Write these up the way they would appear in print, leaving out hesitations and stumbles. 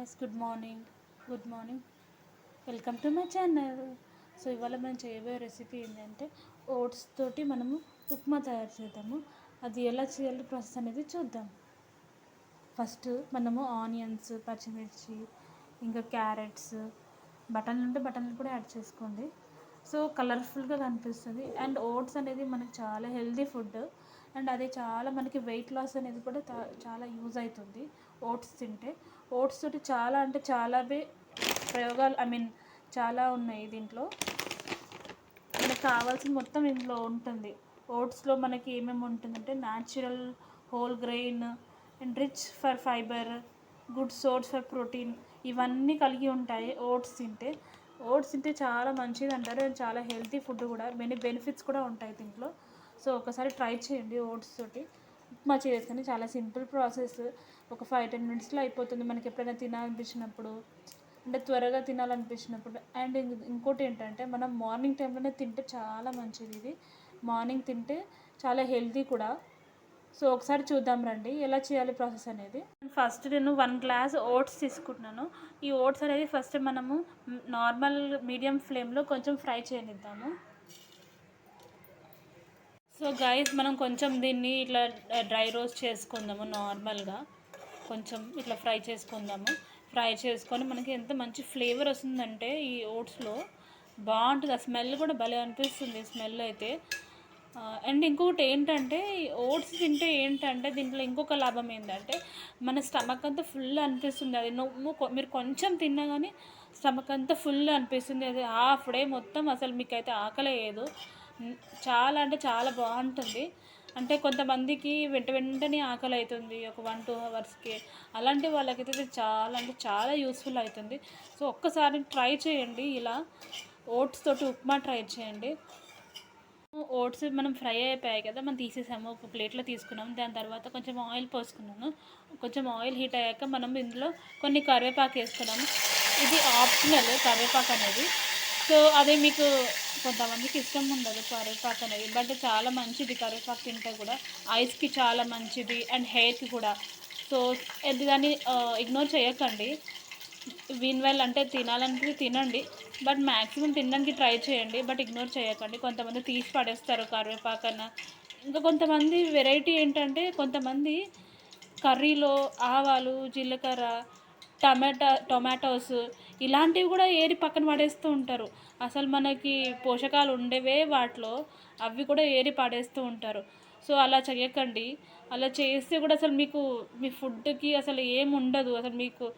Guys, good morning. Welcome to my channel. So ఇవాళ మనం చేయబోయే రెసిపీ ఏంటంటే ఓట్స్ తోటి మనము ఉప్మా తయారు చేద్దాము. అది ఎలా చేయాలో ప్రాసెస్ అనేది చూద్దాం. ఫస్ట్ మనము ఆనియన్స్, పచ్చిమిర్చి, ఇంకా క్యారెట్స్, బఠానీలు ఉంటే బఠానీలు కూడా యాడ్ చేసుకోండి. సో కలర్ఫుల్గా కనిపిస్తుంది. అండ్ ఓట్స్ అనేది మనకి చాలా హెల్దీ ఫుడ్. అండ్ అది చాలా మనకి వెయిట్ లాస్ అనేది కూడా చాలా యూజ్ అవుతుంది ఓట్స్ తింటే. ఓట్స్ తోటి చాలా అంటే చాలా ప్రయోగాలు చాలా ఉన్నాయి దీంట్లో. మనకు కావాల్సిన మొత్తం ఇందులో ఉంటుంది. ఓట్స్లో మనకి ఏమేమి ఉంటుందంటే natural whole grain and rich for fibre, good source for protein, ఇవన్నీ కలిగి ఉంటాయి ఓట్స్ తింటే చాలా మంచిది అంటారు. అండ్ చాలా హెల్తీ ఫుడ్ కూడా, బెనిఫిట్స్ కూడా ఉంటాయి దీంట్లో. సో ఒకసారి ట్రై చేయండి ఓట్స్ తోటి ఉప్మా చేసుకొని. చాలా సింపుల్ ప్రాసెస్, ఒక 5-10 మినిట్స్లో అయిపోతుంది. మనకి ఎప్పుడైనా తినాలనిపించినప్పుడు, అంటే త్వరగా తినాలనిపించినప్పుడు. అండ్ ఇంకోటి ఏంటంటే మనం మార్నింగ్ టైంలోనే తింటే చాలా మంచిది. ఇది మార్నింగ్ తింటే చాలా హెల్తీ కూడా. సో ఒకసారి చూద్దాం రండి ఎలా చేయాలి ప్రాసెస్ అనేది. ఫస్ట్ నేను 1 గ్లాస్ ఓట్స్ తీసుకుంటున్నాను. ఈ ఓట్స్ అనేది ఫస్ట్ మనము నార్మల్ మీడియం ఫ్లేమ్లో కొంచెం ఫ్రై చేయనిద్దాము. సో గైస్, మనం కొంచెం దీన్ని ఇట్లా డ్రై రోస్ట్ చేసుకుందాము. నార్మల్గా కొంచెం ఇట్లా ఫ్రై చేసుకుందాము. ఫ్రై చేసుకొని మనకి ఎంత మంచి ఫ్లేవర్ వస్తుందంటే ఈ ఓట్స్లో బాగుంటుంది. ఆ స్మెల్ కూడా భలే అనిపిస్తుంది, స్మెల్ అయితే. అండ్ ఇంకొకటి ఏంటంటే ఈ ఓట్స్ తింటే ఏంటంటే దీంట్లో ఇంకొక లాభం ఏంటంటే మన స్టమక్ అంతా ఫుల్ అనిపిస్తుంది. అది మీరు కొంచెం తిన్నా కానీ స్టమక్ అంతా ఫుల్ అనిపిస్తుంది. అది హాఫ్ డే మొత్తం అసలు మీకైతే ఆకలేదు. చాలా అంటే చాలా బాగుంటుంది. అంటే కొంతమందికి వెంటనే ఆకలి అవుతుంది ఒక 1-2 అవర్స్కి. అలాంటి వాళ్ళకైతే ఇది చాలా అంటే చాలా యూస్ఫుల్ అవుతుంది. సో ఒక్కసారి ట్రై చేయండి, ఇలా ఓట్స్ తోటి ఉప్మా ట్రై చేయండి. ఓట్స్ మనం ఫ్రై అయిపోయాయి కదా, మనం తీసేసాము, ఒక ప్లేట్లో తీసుకున్నాము. దాని తర్వాత కొంచెం ఆయిల్ పోసుకున్నాను. కొంచెం ఆయిల్ హీట్ అయ్యాక మనం ఇందులో కొన్ని కరివేపాకు వేసుకున్నాము. ఇది ఆప్షనల్ కరివేపాకు అనేది. సో అది మీకు కొంతమందికి ఇష్టం ఉండదు కరివేపాకు అనేది, బట్ చాలా మంచిది కరివేపాకు తింటే కూడా. ఐస్కి చాలా మంచిది అండ్ హెయిర్కి కూడా. సో దాన్ని ఇగ్నోర్ చేయకండి. మీన్వైల్ అంటే తినాలనిపిస్తే తినండి, బట్ మ్యాక్సిమం తినడానికి ట్రై చేయండి, బట్ ఇగ్నోర్ చేయకండి. కొంతమంది తీసి పడేస్తారు కరివేపాకన్న. ఇంకా కొంతమంది వెరైటీ ఏంటంటే కొంతమంది కర్రీలో ఆవాలు, జీలకర్ర, టొమాటోస్ ఇలాంటివి కూడా ఏరి పక్కన పడేస్తూ ఉంటారు. అసలు మనకి పోషకాలు ఉండేవే వాటిలో, అవి కూడా ఏరి పడేస్తూ ఉంటారు. సో అలా చేయకండి. అలా చేస్తే కూడా అసలు మీకు మీ ఫుడ్కి అసలు ఏమి ఉండదు. అసలు మీకు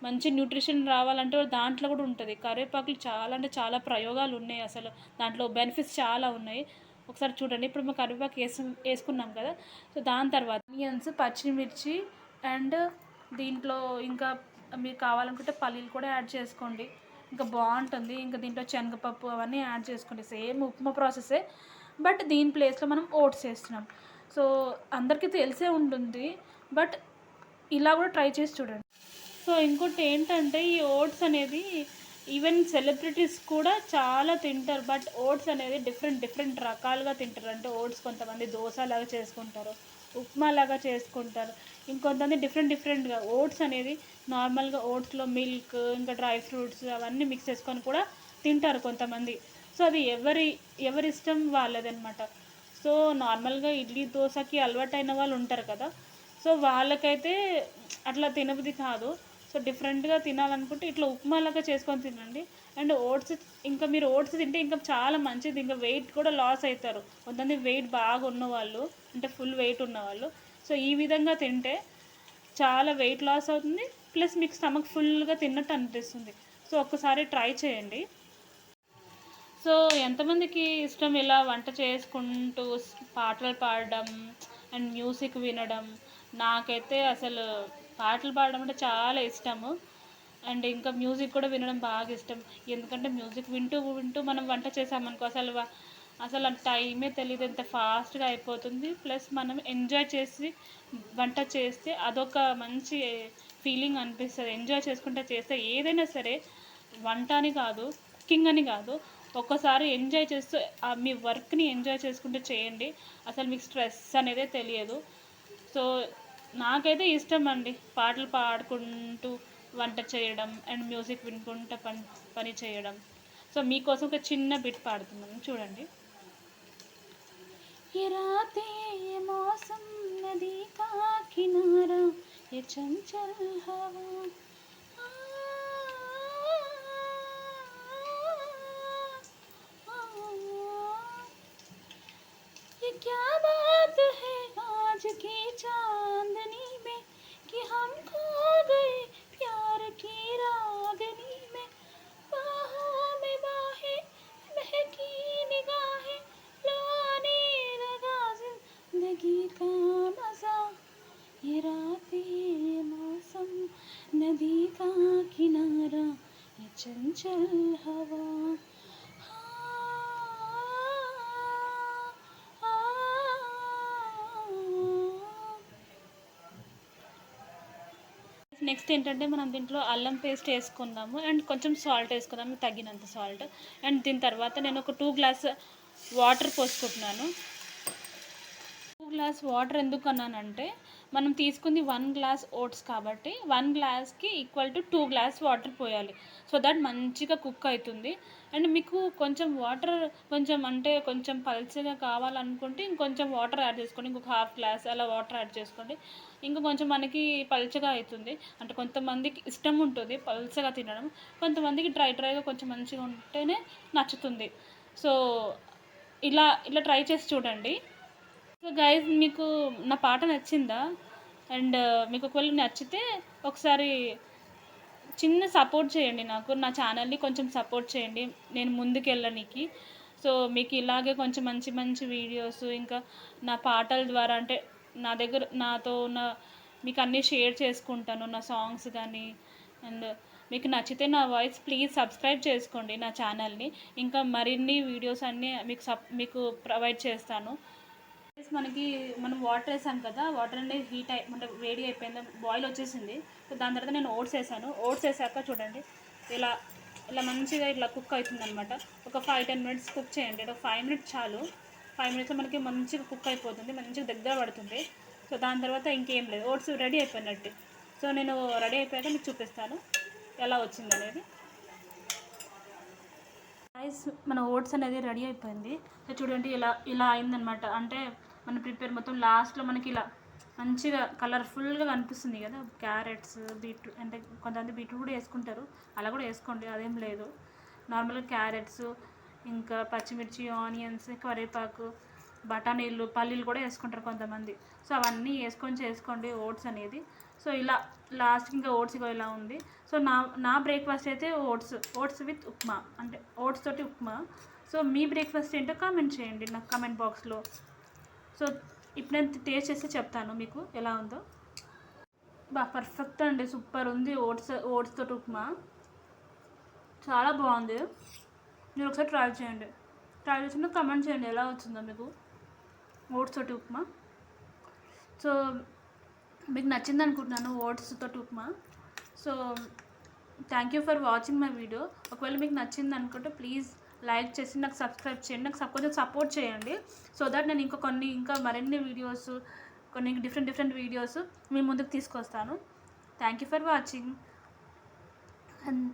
మంచి న్యూట్రిషన్ రావాలంటే దాంట్లో కూడా ఉంటుంది. కరివేపాకులు చాలా అంటే చాలా ప్రయోగాలు ఉన్నాయి, అసలు దాంట్లో బెనిఫిట్స్ చాలా ఉన్నాయి. ఒకసారి చూడండి. ఇప్పుడు మేము కరివేపాకు వేసుకున్నాం కదా. సో దాని తర్వాత ఆనియన్స్, పచ్చిమిర్చి అండ్ దీంట్లో ఇంకా మీకు కావాలనుకుంటే పల్లీలు కూడా యాడ్ చేసుకోండి, ఇంకా బాగుంటుంది. ఇంకా దీంట్లో శనగపప్పు అవన్నీ యాడ్ చేసుకోండి. సేమ్ ఉప్మా ప్రాసెసే, బట్ దీని ప్లేస్లో మనం ఓట్స్ వేస్తున్నాం. సో అందరికీ తెలిసే ఉంటుంది, బట్ ఇలా కూడా ట్రై చేసి చూడండి. సో ఇంకోటి ఏంటంటే ఈ ఓట్స్ అనేది ఈవెన్ సెలబ్రిటీస్ కూడా చాలా తింటారు. బట్ ఓట్స్ అనేది డిఫరెంట్ రకాలుగా తింటారు. అంటే ఓట్స్ కొంతమంది దోశలాగా చేసుకుంటారు, ఉప్మా లాగా చేసుకుంటారు. ఇంకొంతమంది డిఫరెంట్గా ఓట్స్ అనేది నార్మల్గా ఓట్స్లో మిల్క్ ఇంకా డ్రై ఫ్రూట్స్ అవన్నీ మిక్స్ చేసుకొని కూడా తింటారు కొంతమంది. సో అది ఎవరి ఇష్టం వాళ్ళదనమాట. సో నార్మల్గా ఇడ్లీ దోశకి అలవాటైన వాళ్ళు ఉంటారు కదా, సో వాళ్ళకైతే అట్లా తినబుద్ధి కాదు. సో డిఫరెంట్గా తినాలనుకుంటే ఇట్లా ఉప్మాలాగా చేసుకొని తినండి. అండ్ ఓట్స్, ఇంకా మీరు ఓట్స్ తింటే ఇంకా చాలా మంచిది. ఇంకా వెయిట్ కూడా లాస్ అవుతారు కొంతమంది, వెయిట్ బాగా ఉన్నవాళ్ళు, అంటే ఫుల్ వెయిట్ ఉన్నవాళ్ళు. సో ఈ విధంగా తింటే చాలా వెయిట్ లాస్ అవుతుంది, ప్లస్ మీకు స్టమక్ ఫుల్గా తిన్నట్టు అనిపిస్తుంది. సో ఒక్కసారి ట్రై చేయండి. సో ఎంతమందికి ఇష్టం ఇలా వంట చేసుకుంటూ పాటలు పాడడం అండ్ మ్యూజిక్ వినడం? నాకైతే అసలు పాటలు పాడడం అంటే చాలా ఇష్టము. అండ్ ఇంకా మ్యూజిక్ కూడా వినడం బాగా ఇష్టం. ఎందుకంటే మ్యూజిక్ వింటూ వింటూ మనం వంట చేసామనుకో అసలు టైమే తెలియదు, ఎంత ఫాస్ట్గా అయిపోతుంది. ప్లస్ మనం ఎంజాయ్ చేసి వంట చేస్తే అదొక మంచి ఫీలింగ్ అనిపిస్తుంది. ఎంజాయ్ చేసుకుంటూ చేస్తే ఏదైనా సరే, వంట అని కాదు, కుకింగ్ అని కాదు, ఒక్కసారి ఎంజాయ్ చేస్తూ మీ వర్క్ని ఎంజాయ్ చేసుకుంటూ చేయండి. అసలు మీకు స్ట్రెస్ అనేదే తెలియదు. సో నాకైతే ఇష్టం అండి పాటలు పాడుకుంటూ వంట చేయడం అండ్ మ్యూజిక్ వినుకుంటూ పని చేయడం. సో మీకోసం ఒక చిన్న బిట్ పాడుతున్నాను, చూడండి. ये रातें ये मौसम नदी का किनारा ये चंचल हवा आ, आ, ये क्या बात है आज की चांदनी में कि हम खो गए प्यार की रागनी में. बाहों में बाहें महकी निगाहें लाने लगा जिंदगी का मजा. ये रातें ये मौसम नदी का किनारा ये चंचल हवा. నెక్స్ట్ ఏంటంటే మనం దీంట్లో అల్లం పేస్ట్ వేసుకుందాము అండ్ కొంచెం సాల్ట్ వేసుకుందాము, తగినంత సాల్ట్. అండ్ దీని తర్వాత నేను ఒక 2 గ్లాస్ వాటర్ పోసుకుంటున్నాను. 2 గ్లాస్ వాటర్ ఎందుకు అన్నానంటే మనం తీసుకుంది 1 గ్లాస్ ఓట్స్ కాబట్టి 1 గ్లాస్కి ఈక్వల్ టు 2 గ్లాస్ వాటర్ పోయాలి. సో దట్ మంచిగా కుక్ అవుతుంది. అండ్ మీకు కొంచెం వాటర్ కొంచెం పల్చగా కావాలనుకుంటే ఇంకొంచెం వాటర్ యాడ్ చేసుకోండి, ఇంకొక 1/2 గ్లాస్ అలా వాటర్ యాడ్ చేసుకోండి. ఇంకా కొంచెం మనకి పల్చగా అవుతుంది. అంటే కొంతమందికి ఇష్టం ఉంటుంది పల్చగా తినడం, కొంతమందికి డ్రైగా కొంచెం మంచిగా ఉంటేనే నచ్చుతుంది. సో ఇలా ట్రై చేసి చూడండి. సో గైస్, మీకు నా పాట నచ్చిందా? అండ్ మీకు ఒకవేళ నచ్చితే ఒకసారి చిన్న సపోర్ట్ చేయండి, నా ఛానల్ని కొంచెం సపోర్ట్ చేయండి నేను ముందుకు వెళ్ళడానికి. సో మీకు ఇలాగే కొంచెం మంచి మంచి వీడియోస్, ఇంకా నా పాటల ద్వారా అంటే నాతో మీకు అన్నీ షేర్ చేసుకుంటాను, నా సాంగ్స్ కానీ. అండ్ మీకు నచ్చితే నా వాయిస్ ప్లీజ్ సబ్స్క్రైబ్ చేసుకోండి నా ఛానల్ని. ఇంకా మరిన్ని వీడియోస్ అన్నీ మీకు ప్రొవైడ్ చేస్తాను. మనం వాటర్ వేసాం కదా, వాటర్ అనేది హీట్ అంటే వేడి అయిపోయింది, బాయిల్ వచ్చేసింది. సో దాని తర్వాత నేను ఓట్స్ వేసాను. ఓట్స్ వేసాక చూడండి ఇలా మంచిగా ఇట్లా కుక్ అవుతుంది అనమాట. ఒక 5-10 మినిట్స్ కుక్ చేయండి. ఒక 5 మినిట్స్ చాలు. 5 మినిట్స్లో మనకి మంచిగా కుక్ అయిపోతుంది, మంచిగా దగ్గర పడుతుంది. సో దాని తర్వాత ఇంకేం లేదు, ఓట్స్ రెడీ అయిపోయినట్టు. సో నేను రెడీ అయిపోయాక మీకు చూపిస్తాను ఎలా వచ్చింది అనేది. మన ఓట్స్ అనేది రెడీ అయిపోయింది. సో చూడండి ఇలా అయిందనమాట. అంటే మన ప్రిపేర్ మొత్తం లాస్ట్లో మనకి ఇలా మంచిగా కలర్ఫుల్గా కనిపిస్తుంది కదా. క్యారెట్స్, బీట్రూట్, అంటే కొంతమంది బీట్రూట్ కూడా వేసుకుంటారు, అలా కూడా వేసుకోండి, అదేం లేదు. నార్మల్గా క్యారెట్స్, ఇంకా పచ్చిమిర్చి, ఆనియన్స్, కరివేపాకు, బఠానీలు, పల్లీలు కూడా వేసుకుంటారు కొంతమంది. సో అవన్నీ వేసుకొని చేసుకోండి ఓట్స్ అనేది. సో ఇలా లాస్ట్కి ఇంకా ఓట్స్ ఇలా ఉంది. సో నా బ్రేక్ఫాస్ట్ అయితే ఓట్స్ విత్ ఉప్మా, అంటే ఓట్స్ తోటి ఉప్మా. సో మీ బ్రేక్ఫాస్ట్ ఏంటో కామెంట్ చేయండి నాకు కామెంట్ బాక్స్లో. సో ఇప్పుడు నేను టేస్ట్ చేసి చెప్తాను మీకు ఎలా ఉందో. పర్ఫెక్ట్ అండి, సూపర్ ఉంది. ఓట్స్ తోటి ఉప్మా చాలా బాగుంది. మీరు ఒకసారి ట్రై చేసి నాకు కామెంట్ చేయండి ఎలా వచ్చిందో మీకు ఓట్స్ తోటి ఉప్మా. సో మీకు నచ్చింది అనుకుంటున్నాను ఓట్స్ తోటి upma. So thank you for watching my video. ఒకవేళ మీకు నచ్చింది అనుకుంటే ప్లీజ్ లైక్ చేసి నాకు సబ్స్క్రైబ్ చేయండి, నాకు కొంచెం సపోర్ట్ చేయండి. సో దట్ నేను ఇంకా మరిన్ని వీడియోస్, కొన్ని డిఫరెంట్ వీడియోస్ మీ ముందుకు తీసుకొస్తాను. Thank you for watching. And